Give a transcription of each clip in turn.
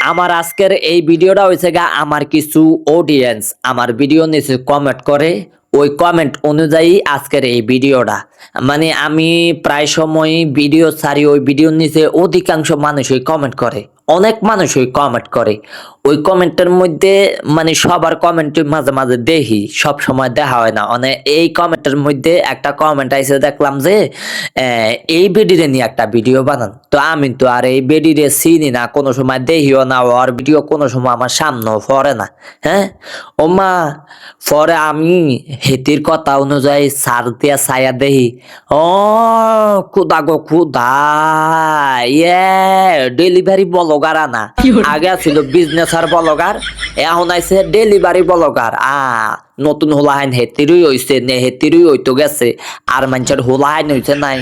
আমার আজকের এই ভিডিওটা হয়েছে গা আমার কিছু অডিয়েন্স আমার ভিডিও নিচে কমেন্ট করে ওই কমেন্ট অনুযায়ী আজকের এই ভিডিওটা মানে আমি প্রায় সময় ভিডিও ছাড়ি ওই ভিডিওর নিচে অধিকাংশ মানুষই কমেন্ট করে অনেক মানুষই কমেন্ট করে ওই কমেন্টের মধ্যে মানে সবার কমেন্ট মাঝে মাঝে দেখি সব সময় দেখা হয় না মানে এই কমেন্টের মধ্যে একটা কমেন্ট আইসে দেখলাম যে এই বেডিরে নিয়ে একটা ভিডিও বানান তো আমি তো আর এই বেডিরে চিনি না কোনো সময় দেখিও না ওর ভিডিও কোনো সময় আমার সামনেও পড়ে না হ্যাঁ ও মা পরে আমি হেতির কথা অনুযায়ী সার দিয়া ছায়া দেহি ও খুদা গো খুদা ইয়ে ডেলিভারি ব্লগার আনা আগে ছিল বিজনেস আর ব্লগার এখন আইছে ডেলিভারি ব্লগার নতুন হোলাহাইন হেতিরই হইছে নে হেতিরই হইতো গেছে আর মানুষের হোলাহাইন হইছে নাই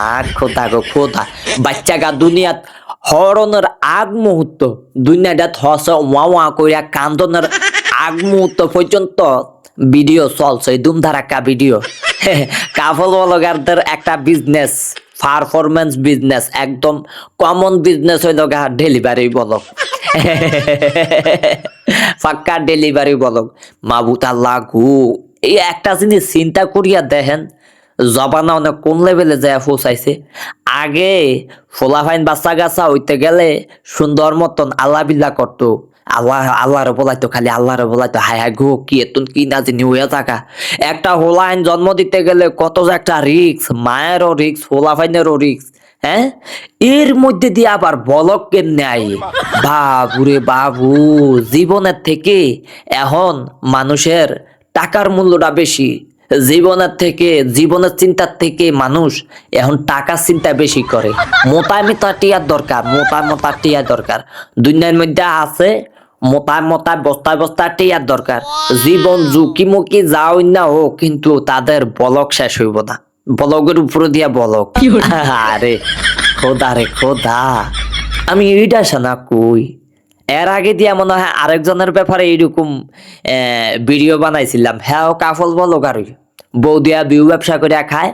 আর খোদা গো খোদা বাচ্চা গা দুনিয়াত হরণের আগ মুহূর্ত দুনিয়াটা হস ওয়া ওয়া কইরা কান্দনের আগ মুহূর্ত পর্যন্ত ভিডিও চলছে ধুমধারাক্কা ভিডিও কাফল ব্লগারদের একটা বিজনেস পারফরমেন্স বিজনেস একদম কমন বিজনেস হইল গা ডেলিভারি ব্লগ পাক্কা ডেলিভারি ব্লগ মাবুত আল্লাহ গু এই একটা জিনিস চিন্তা করিয়া দেখেন জবানা অনেক কোন লেভেলে যায় পৌঁছাইছে আগে ফোলাফাইন বাচ্চা গাছা হইতে গেলে সুন্দর মতন আল্লাহ বিল্লাহ করতো আল্লাহরে বলাইতো খালি আল্লাহরে বলাইতো হায় হায় গো কি এত কি না জানি হইয়া থাকা একটা হোলাইন জন্ম দিতে গেলে কত যে একটা রিক্স মায়েরও রিক্স হোলাফাইনেরও রিক্স হ্যাঁ এর মধ্যে দিয়ে আবার বলক কেমনে আই বাবুরে বাবু জীবনের থেকে এখন মানুষের টাকার মূল্যটা বেশি জীবনের থেকে জীবনের চিন্তার থেকে মানুষ এখন টাকার চিন্তা বেশি করে মোটা টিয়ার দরকার মোটা টিয়ার দরকার দুনিয়ার মধ্যে আছে মোটা বস্তায় টিয়ার দরকার জীবন ঝুঁকিমুখি যাও না হোক কিন্তু তাদের বলক শেষ হইব না বলকের উপরে দিয়া বলক আরে খোদা রে খোদা আমি এইটা শোনা কই এর আগে দিয়া মনে হয় আরেকজনের ব্যাপারে এইরকম ভিডিও বানাইছিলাম হ্যাঁ কাফল ব্লগার বউ দিয়া বিউ ব্যবসা করিয়া খায়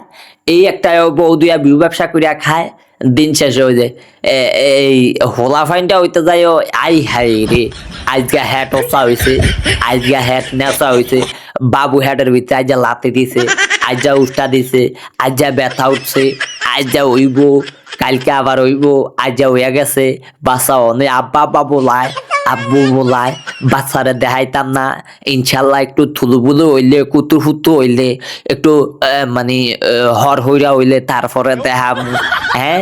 এই একটা বউ দিয়া বিউ ব্যবসা করিয়া খায় দিন শেষে হয়ে যায় এই হোলা ফাইনটা হইতে যায় আই হাই রে আজকে হ্যাট ওসা হয়েছে আজকে হ্যাট নেশা হয়েছে বাবু হ্যাটের ভিতরে আজ যা লাতে দিছে আজ যা উষ্টা দিছে আজ যা ব্যথা উঠছে আজ যা হইব কালকে আবার হইব আজ যা হইয়া গেছে বাচ্চা অনেক আব্বা আব্বা বলায় আব্বু বলায় বাচ্চারা দেখাইতাম না ইনশাল্লাহ একটু থুলুবুলু হইলে কুতু ফুতু হইলে একটু মানে হর হইরা হইলে তারপরে দেখাম হ্যাঁ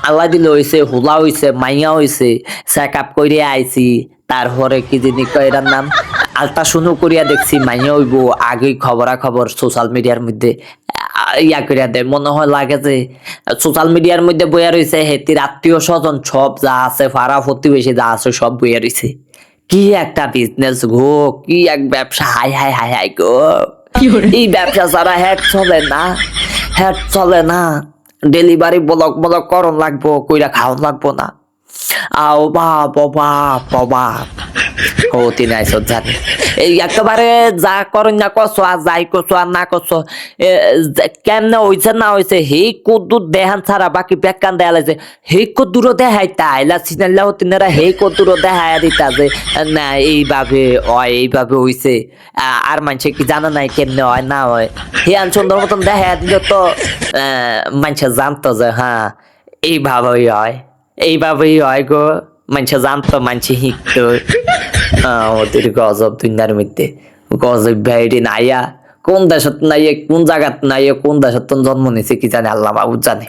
আল্লাহ দিলে হইছে হুলা হইছে মাইয়া হইছে চেক আপ করিয়া আইছি তারপরে কি জিনিস এটার নাম আলট্রাসাউন্ড করিয়া দেখছি মাইয়া হইব আগে খবরাখবর সোশ্যাল মিডিয়ার মধ্যে ইয়া করিয়া দেয় মনে হয় লাগে যে সোশ্যাল মিডিয়ার মধ্যে বইয়া রয়েছে হেতির আত্মীয় স্বজন সব যা আছে ফাড়া প্রতিবেশী যা আছে সব বইয়া রয়েছে কি একটা বিজনেস গো কি এক ব্যবসা হাই হাই হাই হাই গো এই ব্যবসা ছাড়া হ্যাট চলে না ডেলিভারি ব্লক করন লাগবো কইরা খাওয়ান লাগবো না আও বাবা ও তিনি আইসো জানি এই একেবারে যা করেন না করছো আর যাই করছো আর না করছো কেমনে হয়েছে না হয়েছে হে কদ্দুর দেহান ছাড়া বাকি বেকান দেয়া লাগছে হে কদ্দুর দেখাই তাইলা সিনাল্লাহ তিনারা হে কদ্দুর দেখায় দিতা যে না এইভাবে হইছে আর মানুষে কি জানা নাই কেমনে হয় না হয় হে আন সুন্দর মতন দেখায় দিল তো মানুষে জানতো যে হ্যাঁ এইভাবেই হয় গো মানুষে জানতো মানুষে শিখতো ওদের গজব দুনিয়ার মধ্যে গজব ভাইরি নাইয়া কোন দেশত নাইয়ে কোন জায়গাত নাইয়ে কোন দেশত জন্ম নিছে কি জানে আল্লাহ বাবু জানে।